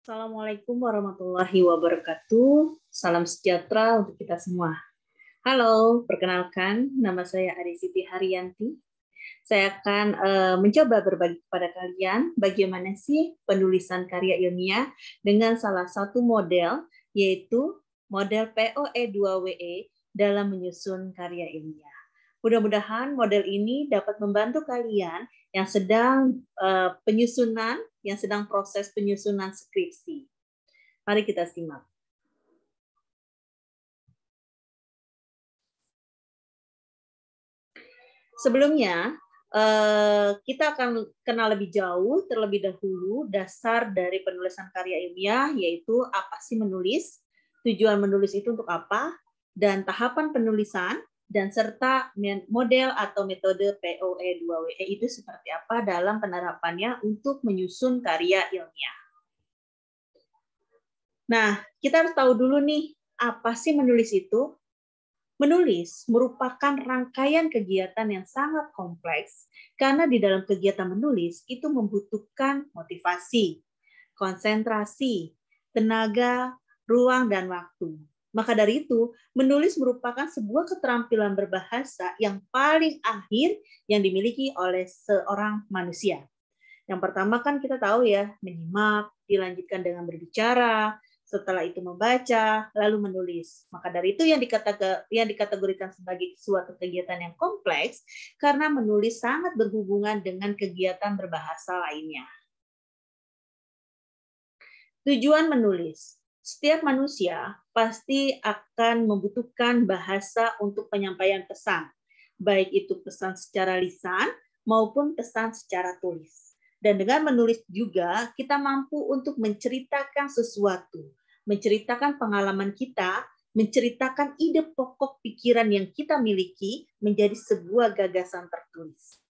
Assalamualaikum warahmatullahi wabarakatuh. Salam sejahtera untuk kita semua. Halo, perkenalkan nama saya Adi Siti Haryanti. Saya akan mencoba berbagi kepada kalian bagaimana sih penulisan karya ilmiah dengan salah satu model, yaitu model POE2WE dalam menyusun karya ilmiah. Mudah-mudahan model ini dapat membantu kalian yang sedang yang sedang proses penyusunan skripsi. Mari kita simak. Sebelumnya, kita akan kenal lebih jauh, terlebih dahulu, dasar dari penulisan karya ilmiah, yaitu apa sih menulis, tujuan menulis itu untuk apa, dan tahapan penulisan, dan serta model atau metode POE2WE itu seperti apa dalam penerapannya untuk menyusun karya ilmiah. Nah, kita harus tahu dulu nih, apa sih menulis itu? Menulis merupakan rangkaian kegiatan yang sangat kompleks karena di dalam kegiatan menulis itu membutuhkan motivasi, konsentrasi, tenaga, ruang, dan waktu. Maka dari itu, menulis merupakan sebuah keterampilan berbahasa yang paling akhir yang dimiliki oleh seorang manusia. Yang pertama kan kita tahu ya, menyimak, dilanjutkan dengan berbicara, setelah itu membaca, lalu menulis. Maka dari itu yang dikategorikan sebagai suatu kegiatan yang kompleks karena menulis sangat berhubungan dengan kegiatan berbahasa lainnya. Tujuan menulis. Setiap manusia pasti akan membutuhkan bahasa untuk penyampaian pesan, baik itu pesan secara lisan maupun pesan secara tulis. Dan dengan menulis juga kita mampu untuk menceritakan sesuatu, menceritakan pengalaman kita, menceritakan ide pokok pikiran yang kita miliki menjadi sebuah gagasan tertulis.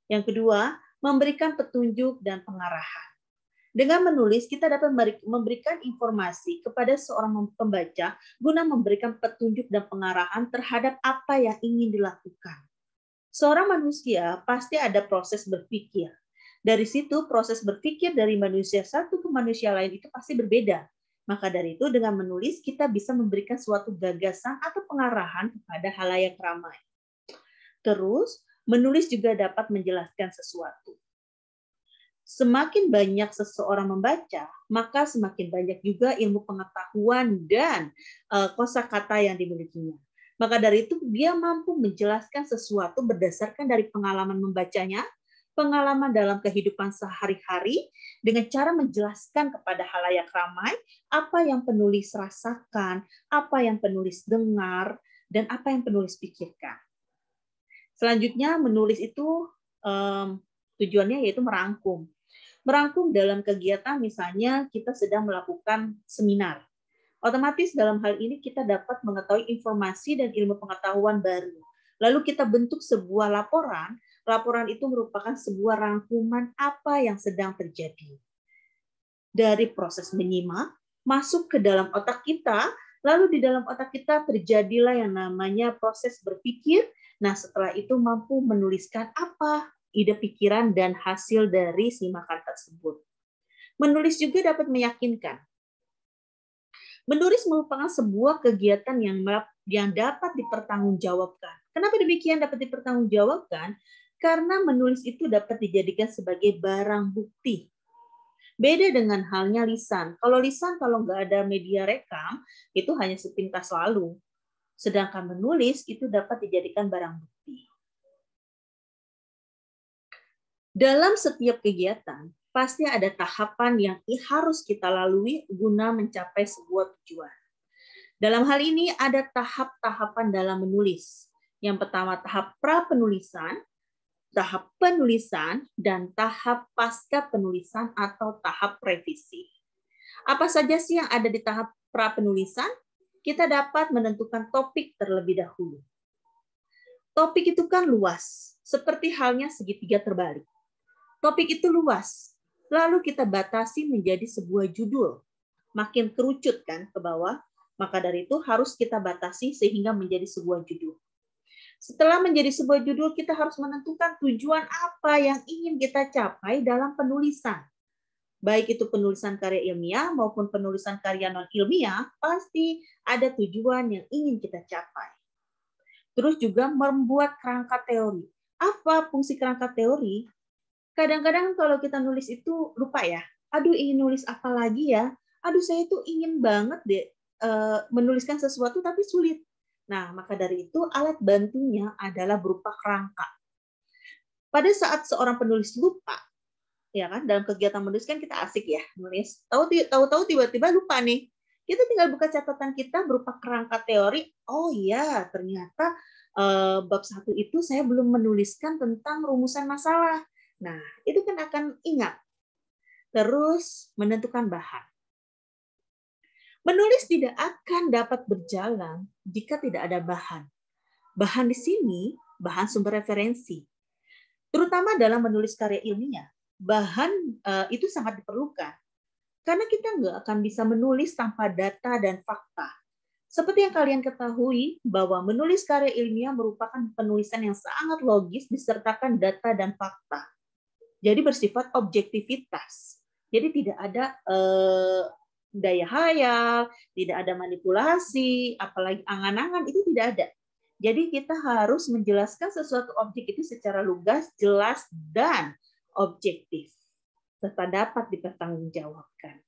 Yang kedua, memberikan petunjuk dan pengarahan. Dengan menulis, kita dapat memberikan informasi kepada seorang pembaca guna memberikan petunjuk dan pengarahan terhadap apa yang ingin dilakukan. Seorang manusia pasti ada proses berpikir. Dari situ, proses berpikir dari manusia satu ke manusia lain itu pasti berbeda. Maka dari itu, dengan menulis, kita bisa memberikan suatu gagasan atau pengarahan kepada halayak ramai. Terus, menulis juga dapat menjelaskan sesuatu. Semakin banyak seseorang membaca, maka semakin banyak juga ilmu pengetahuan dan kosakata yang dimilikinya. Maka dari itu dia mampu menjelaskan sesuatu berdasarkan dari pengalaman membacanya, pengalaman dalam kehidupan sehari-hari, dengan cara menjelaskan kepada halayak ramai apa yang penulis rasakan, apa yang penulis dengar, dan apa yang penulis pikirkan. Selanjutnya menulis itu tujuannya yaitu merangkum. Merangkum dalam kegiatan misalnya kita sedang melakukan seminar. Otomatis dalam hal ini kita dapat mengetahui informasi dan ilmu pengetahuan baru. Lalu kita bentuk sebuah laporan. Laporan itu merupakan sebuah rangkuman apa yang sedang terjadi. Dari proses menyimak, masuk ke dalam otak kita, lalu di dalam otak kita terjadilah yang namanya proses berpikir. Nah, setelah itu mampu menuliskan apa ide pikiran dan hasil dari simakan tersebut. Menulis juga dapat meyakinkan. Menulis merupakan sebuah kegiatan yang dapat dipertanggungjawabkan. Kenapa demikian dapat dipertanggungjawabkan? Karena menulis itu dapat dijadikan sebagai barang bukti. Beda dengan halnya lisan. Kalau lisan kalau nggak ada media rekam, itu hanya sepintas lalu. Sedangkan menulis itu dapat dijadikan barang bukti. Dalam setiap kegiatan, pasti ada tahapan yang harus kita lalui guna mencapai sebuah tujuan. Dalam hal ini ada tahap-tahapan dalam menulis. Yang pertama tahap pra-penulisan, tahap penulisan, dan tahap pasca penulisan atau tahap revisi. Apa saja sih yang ada di tahap pra-penulisan? Kita dapat menentukan topik terlebih dahulu. Topik itu kan luas, seperti halnya segitiga terbalik. Topik itu luas, lalu kita batasi menjadi sebuah judul. Makin kerucut kan ke bawah, maka dari itu harus kita batasi sehingga menjadi sebuah judul. Setelah menjadi sebuah judul, kita harus menentukan tujuan apa yang ingin kita capai dalam penulisan. Baik itu penulisan karya ilmiah maupun penulisan karya non-ilmiah, pasti ada tujuan yang ingin kita capai. Terus juga membuat kerangka teori. Apa fungsi kerangka teori? Kadang-kadang kalau kita nulis itu lupa ya. Aduh, ingin nulis apa lagi ya? Aduh, saya itu ingin banget deh menuliskan sesuatu tapi sulit. Nah, maka dari itu alat bantunya adalah berupa kerangka. Pada saat seorang penulis lupa, ya kan, dalam kegiatan menulis kan kita asik ya nulis. Tahu-tahu tiba-tiba lupa nih. Kita tinggal buka catatan kita berupa kerangka teori. Oh iya, ternyata bab 1 itu saya belum menuliskan tentang rumusan masalah. Nah, itu kan akan ingat. Terus menentukan bahan. Menulis tidak akan dapat berjalan jika tidak ada bahan. Bahan di sini, bahan sumber referensi. Terutama dalam menulis karya ilmiah, bahan itu sangat diperlukan. Karena kita nggak akan bisa menulis tanpa data dan fakta. Seperti yang kalian ketahui, bahwa menulis karya ilmiah merupakan penulisan yang sangat logis disertakan data dan fakta. Jadi bersifat objektivitas. Jadi tidak ada daya hayal, tidak ada manipulasi, apalagi angan-angan, itu tidak ada. Jadi kita harus menjelaskan sesuatu objek itu secara lugas, jelas, dan objektif, serta dapat dipertanggungjawabkan.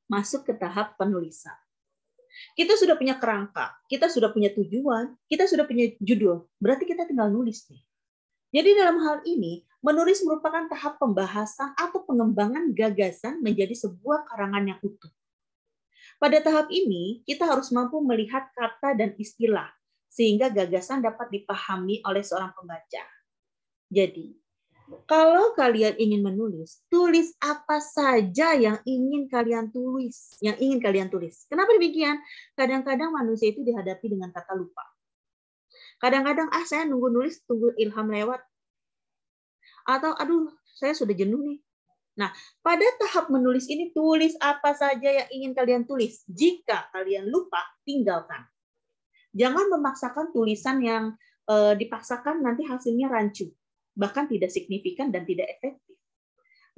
Masuk ke tahap penulisan. Kita sudah punya kerangka, kita sudah punya tujuan, kita sudah punya judul, berarti kita tinggal nulis nih. Jadi dalam hal ini, menulis merupakan tahap pembahasan atau pengembangan gagasan menjadi sebuah karangan yang utuh. Pada tahap ini, kita harus mampu melihat kata dan istilah, sehingga gagasan dapat dipahami oleh seorang pembaca. Jadi, kalau kalian ingin menulis, tulis apa saja yang ingin kalian tulis. Kenapa demikian? Kadang-kadang manusia itu dihadapi dengan kata lupa. Kadang-kadang, saya nunggu nulis, tunggu ilham lewat. Atau, aduh, saya sudah jenuh nih. Nah, pada tahap menulis ini, tulis apa saja yang ingin kalian tulis. Jika kalian lupa, tinggalkan. Jangan memaksakan tulisan yang dipaksakan nanti hasilnya rancu. Bahkan tidak signifikan dan tidak efektif.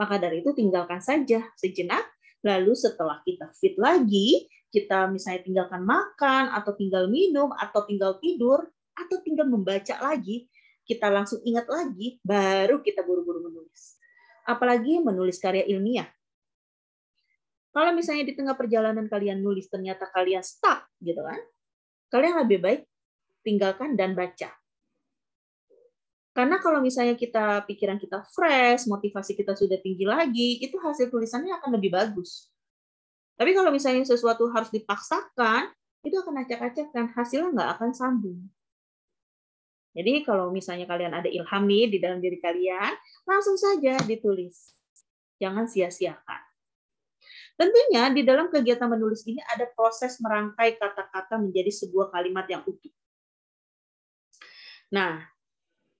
Maka dari itu, tinggalkan saja sejenak. Lalu setelah kita fit lagi, kita misalnya tinggalkan makan, atau tinggal minum, atau tinggal tidur, atau tinggal membaca lagi, kita langsung ingat lagi, baru kita buru-buru menulis. Apalagi menulis karya ilmiah. Kalau misalnya di tengah perjalanan kalian nulis, ternyata kalian stuck, gitu kan? Kalian lebih baik tinggalkan dan baca. Karena kalau misalnya pikiran kita fresh, motivasi kita sudah tinggi lagi, itu hasil tulisannya akan lebih bagus. Tapi kalau misalnya sesuatu harus dipaksakan, itu akan acak-acak dan hasilnya nggak akan sambung. Jadi kalau misalnya kalian ada ilham nih di dalam diri kalian, langsung saja ditulis. Jangan sia-siakan. Tentunya di dalam kegiatan menulis ini ada proses merangkai kata-kata menjadi sebuah kalimat yang utuh. Nah,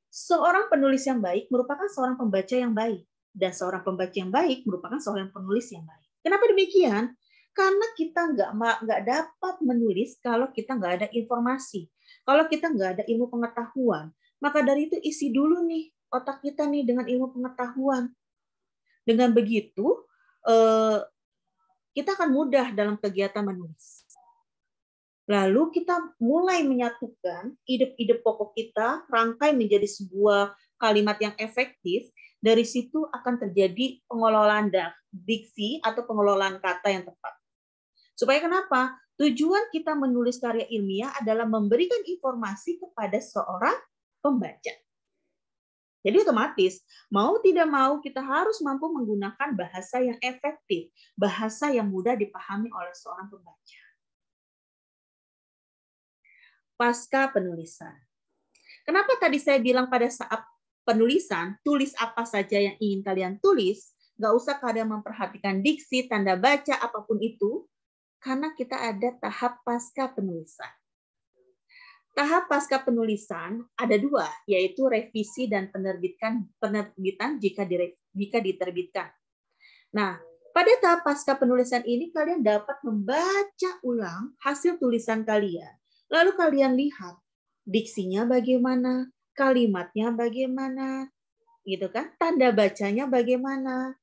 seorang penulis yang baik merupakan seorang pembaca yang baik. Dan seorang pembaca yang baik merupakan seorang penulis yang baik. Kenapa demikian? Karena kita nggak dapat menulis kalau kita nggak ada informasi. Kalau kita nggak ada ilmu pengetahuan, maka dari itu isi dulu nih otak kita nih dengan ilmu pengetahuan. Dengan begitu, kita akan mudah dalam kegiatan menulis. Lalu kita mulai menyatukan ide-ide pokok kita, rangkai menjadi sebuah kalimat yang efektif. Dari situ akan terjadi pengelolaan diksi atau pengelolaan kata yang tepat. Supaya kenapa? Tujuan kita menulis karya ilmiah adalah memberikan informasi kepada seorang pembaca. Jadi otomatis, mau tidak mau kita harus mampu menggunakan bahasa yang efektif, bahasa yang mudah dipahami oleh seorang pembaca. Pasca penulisan. Kenapa tadi saya bilang pada saat penulisan, tulis apa saja yang ingin kalian tulis, nggak usah kalian memperhatikan diksi, tanda baca, apapun itu, karena kita ada tahap pasca penulisan. Tahap pasca penulisan ada dua, yaitu revisi dan penerbitan jika diterbitkan. Nah, pada tahap pasca penulisan ini kalian dapat membaca ulang hasil tulisan kalian. Lalu kalian lihat diksinya bagaimana, kalimatnya bagaimana, gitu kan? Tanda bacanya bagaimana?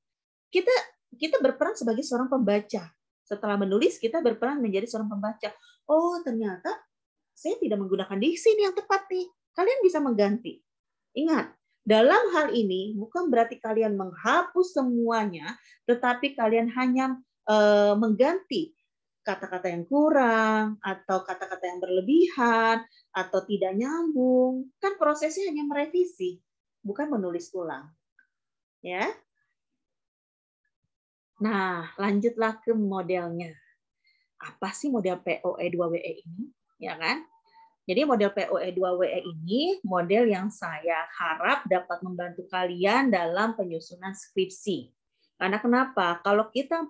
Kita kita berperan sebagai seorang pembaca. Setelah menulis, kita berperan menjadi seorang pembaca. Oh, ternyata saya tidak menggunakan diksi yang tepat nih. Kalian bisa mengganti. Ingat, dalam hal ini bukan berarti kalian menghapus semuanya, tetapi kalian hanya mengganti kata-kata yang kurang atau kata-kata yang berlebihan atau tidak nyambung. Kan prosesnya hanya merevisi, bukan menulis ulang. Ya. Nah, lanjutlah ke modelnya. Apa sih model POE2WE ini? Ya kan? Jadi model POE2WE ini model yang saya harap dapat membantu kalian dalam penyusunan skripsi. Karena kenapa? Kalau kita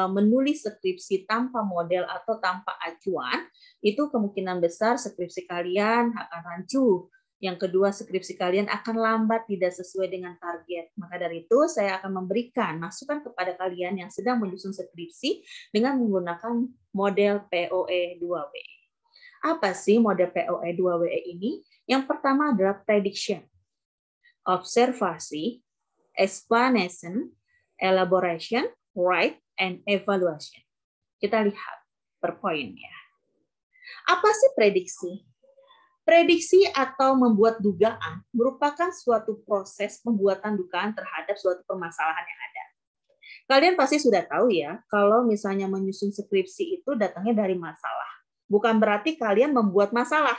menulis skripsi tanpa model atau tanpa acuan, itu kemungkinan besar skripsi kalian akan rancu. Yang kedua, skripsi kalian akan lambat, tidak sesuai dengan target. Maka dari itu, saya akan memberikan masukan kepada kalian yang sedang menyusun skripsi dengan menggunakan model POE2WE. Apa sih model POE2WE ini? Yang pertama adalah prediction, observasi, explanation, elaboration, write, and evaluation. Kita lihat per poin ya. Apa sih prediksi? Prediksi atau membuat dugaan merupakan suatu proses pembuatan dugaan terhadap suatu permasalahan yang ada. Kalian pasti sudah tahu ya, kalau misalnya menyusun skripsi itu datangnya dari masalah. Bukan berarti kalian membuat masalah.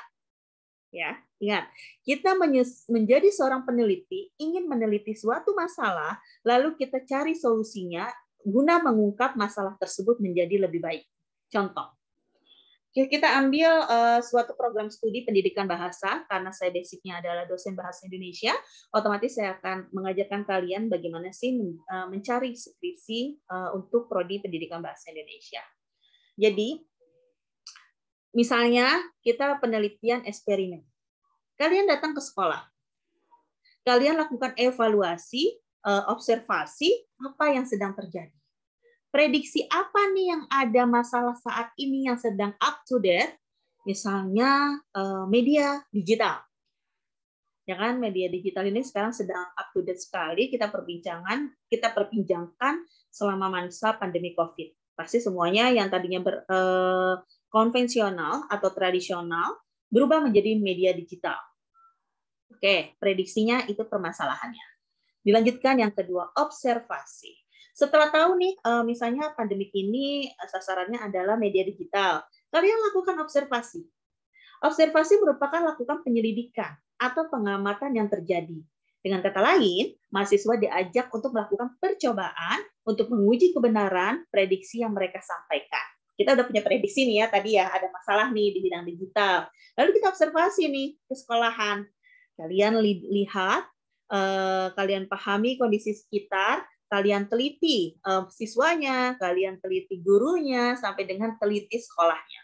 Ya, ingat, kita menjadi seorang peneliti, ingin meneliti suatu masalah, lalu kita cari solusinya guna mengungkap masalah tersebut menjadi lebih baik. Contoh, kita ambil suatu program studi pendidikan bahasa, karena saya basicnya adalah dosen bahasa Indonesia, otomatis saya akan mengajarkan kalian bagaimana sih mencari skripsi untuk prodi pendidikan bahasa Indonesia. Jadi, misalnya kita penelitian eksperimen. Kalian datang ke sekolah. Kalian lakukan evaluasi, observasi apa yang sedang terjadi. Prediksi apa nih yang ada masalah saat ini yang sedang up to date? Misalnya media digital. Ya kan, media digital ini sekarang sedang up to date sekali. Kita perbincangkan selama masa pandemi COVID. Pasti semuanya yang tadinya konvensional atau tradisional berubah menjadi media digital. Oke, prediksinya itu permasalahannya. Dilanjutkan yang kedua, observasi. Setelah tahu nih, misalnya pandemi ini sasarannya adalah media digital, kalian lakukan observasi. Observasi merupakan lakukan penyelidikan atau pengamatan yang terjadi. Dengan kata lain, mahasiswa diajak untuk melakukan percobaan untuk menguji kebenaran prediksi yang mereka sampaikan. Kita udah punya prediksi nih ya, tadi ya ada masalah nih di bidang digital. Lalu kita observasi nih ke sekolahan. Kalian lihat, kalian pahami kondisi sekitar, kalian teliti siswanya, kalian teliti gurunya, sampai dengan teliti sekolahnya.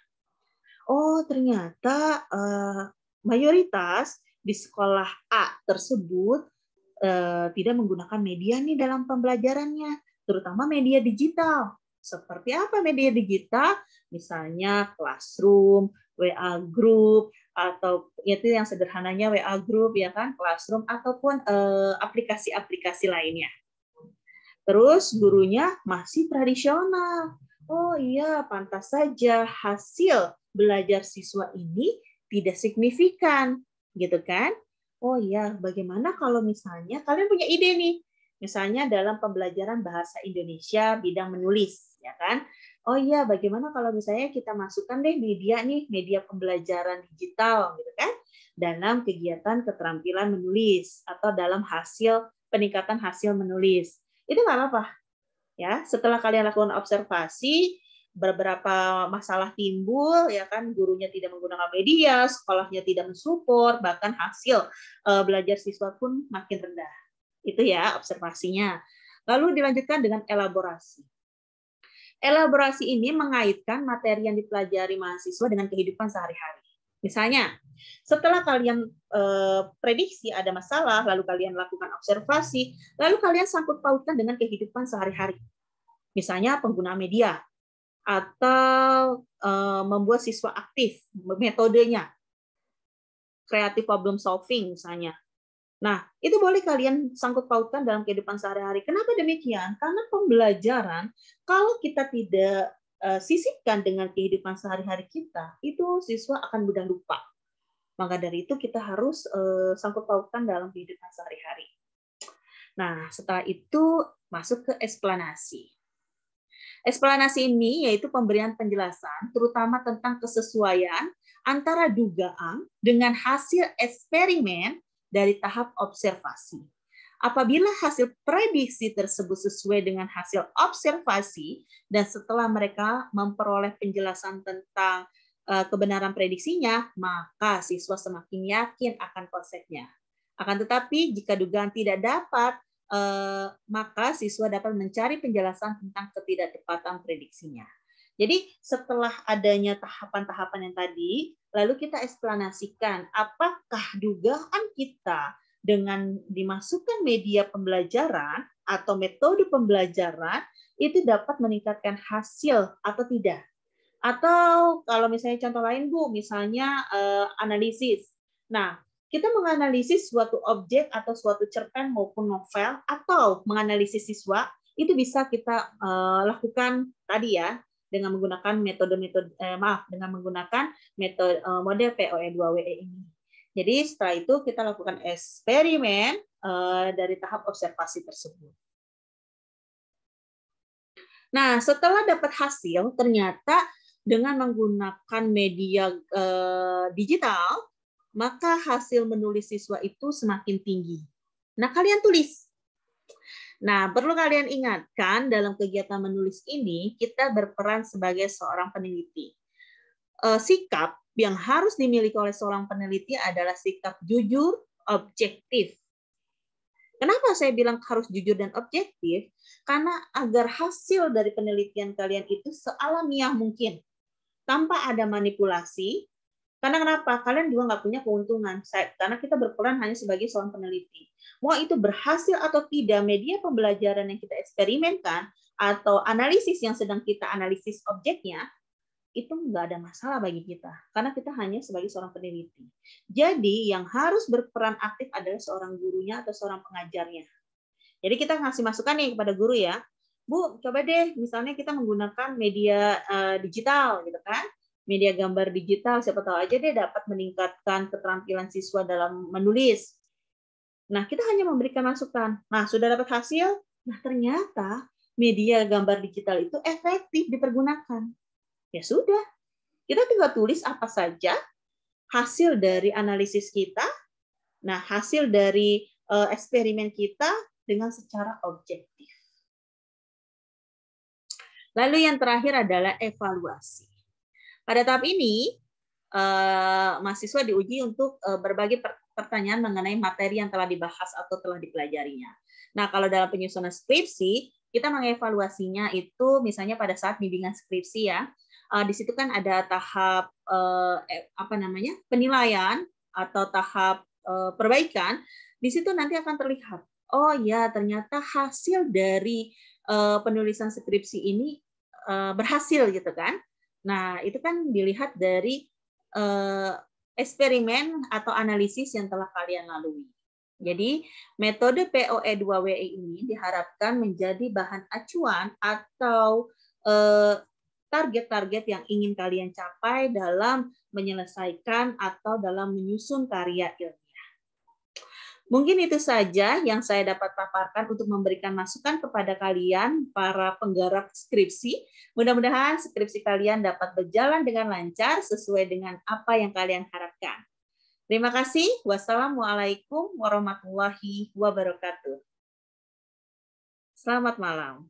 Oh, ternyata mayoritas di sekolah A tersebut tidak menggunakan media nih dalam pembelajarannya, terutama media digital. Seperti apa media digital? Misalnya Classroom, WA Group, atau itu yang sederhananya WA Group ya kan, Classroom, ataupun aplikasi-aplikasi lainnya. Terus gurunya masih tradisional. Oh iya, pantas saja hasil belajar siswa ini tidak signifikan, gitu kan? Oh iya, bagaimana kalau misalnya kalian punya ide nih, misalnya dalam pembelajaran bahasa Indonesia bidang menulis, ya kan? Oh iya, bagaimana kalau misalnya kita masukkan deh media pembelajaran digital, gitu kan? Dalam kegiatan keterampilan menulis atau dalam peningkatan hasil menulis. Itu nggak apa-apa. Ya, setelah kalian lakukan observasi, beberapa masalah timbul, ya kan, gurunya tidak menggunakan media, sekolahnya tidak mensupport, bahkan hasil belajar siswa pun makin rendah. Itu ya observasinya. Lalu dilanjutkan dengan elaborasi. Elaborasi ini mengaitkan materi yang dipelajari mahasiswa dengan kehidupan sehari-hari. Misalnya, setelah kalian prediksi ada masalah, lalu kalian lakukan observasi, lalu kalian sangkut pautkan dengan kehidupan sehari-hari. Misalnya penggunaan media, atau membuat siswa aktif, metodenya, creative problem solving misalnya. Nah, itu boleh kalian sangkut pautkan dalam kehidupan sehari-hari. Kenapa demikian? Karena pembelajaran, kalau kita tidak sisipkan dengan kehidupan sehari-hari kita, itu siswa akan mudah lupa. Maka dari itu kita harus sangkut pautkan dalam kehidupan sehari-hari. Nah, setelah itu masuk ke eksplanasi. Eksplanasi ini yaitu pemberian penjelasan, terutama tentang kesesuaian antara dugaan dengan hasil eksperimen dari tahap observasi. Apabila hasil prediksi tersebut sesuai dengan hasil observasi dan setelah mereka memperoleh penjelasan tentang kebenaran prediksinya, maka siswa semakin yakin akan konsepnya. Akan tetapi jika dugaan tidak dapat, maka siswa dapat mencari penjelasan tentang ketidaktepatan prediksinya. Jadi setelah adanya tahapan-tahapan yang tadi, lalu kita eksplanasikan apakah dugaan kita dengan dimasukkan media pembelajaran atau metode pembelajaran itu dapat meningkatkan hasil atau tidak. Atau kalau misalnya contoh lain Bu, misalnya analisis. Nah, kita menganalisis suatu objek atau suatu cerpen maupun novel atau menganalisis siswa itu bisa kita lakukan tadi ya dengan menggunakan dengan menggunakan metode model POE2WE ini. Jadi setelah itu kita lakukan eksperimen dari tahap observasi tersebut. Nah, setelah dapat hasil, ternyata dengan menggunakan media digital, maka hasil menulis siswa itu semakin tinggi. Nah, kalian tulis. Nah, perlu kalian ingatkan dalam kegiatan menulis ini, kita berperan sebagai seorang peneliti. Sikap yang harus dimiliki oleh seorang peneliti adalah sikap jujur, objektif. Kenapa saya bilang harus jujur dan objektif? Karena agar hasil dari penelitian kalian itu sealamiah mungkin, tanpa ada manipulasi. Karena kenapa? Kalian juga nggak punya keuntungan. Karena kita berperan hanya sebagai seorang peneliti. Mau itu berhasil atau tidak, media pembelajaran yang kita eksperimenkan, atau analisis yang sedang kita analisis objeknya, itu nggak ada masalah bagi kita, karena kita hanya sebagai seorang peneliti. Jadi yang harus berperan aktif adalah seorang gurunya atau seorang pengajarnya. Jadi kita ngasih masukan nih kepada guru ya, Bu, coba deh misalnya kita menggunakan media digital gitu kan, media gambar digital, siapa tahu aja deh dapat meningkatkan keterampilan siswa dalam menulis. Nah, kita hanya memberikan masukan. Nah, sudah dapat hasil, nah ternyata media gambar digital itu efektif dipergunakan. Ya sudah, kita tinggal tulis apa saja hasil dari analisis kita, nah hasil dari eksperimen kita dengan secara objektif. Lalu yang terakhir adalah evaluasi. Pada tahap ini, mahasiswa diuji untuk berbagi pertanyaan mengenai materi yang telah dibahas atau telah dipelajarinya. Nah, kalau dalam penyusunan skripsi, kita mengevaluasinya itu misalnya pada saat bimbingan skripsi ya. Di situ kan ada tahap penilaian atau tahap perbaikan. Di situ nanti akan terlihat, oh ya ternyata hasil dari penulisan skripsi ini berhasil gitu kan. Nah, itu kan dilihat dari eksperimen atau analisis yang telah kalian lalui. Jadi, metode POE2WE ini diharapkan menjadi bahan acuan atau target-target yang ingin kalian capai dalam menyelesaikan atau dalam menyusun karya ilmiah. Mungkin itu saja yang saya dapat paparkan untuk memberikan masukan kepada kalian, para penggarap skripsi. Mudah-mudahan skripsi kalian dapat berjalan dengan lancar sesuai dengan apa yang kalian harapkan. Terima kasih. Wassalamualaikum warahmatullahi wabarakatuh. Selamat malam.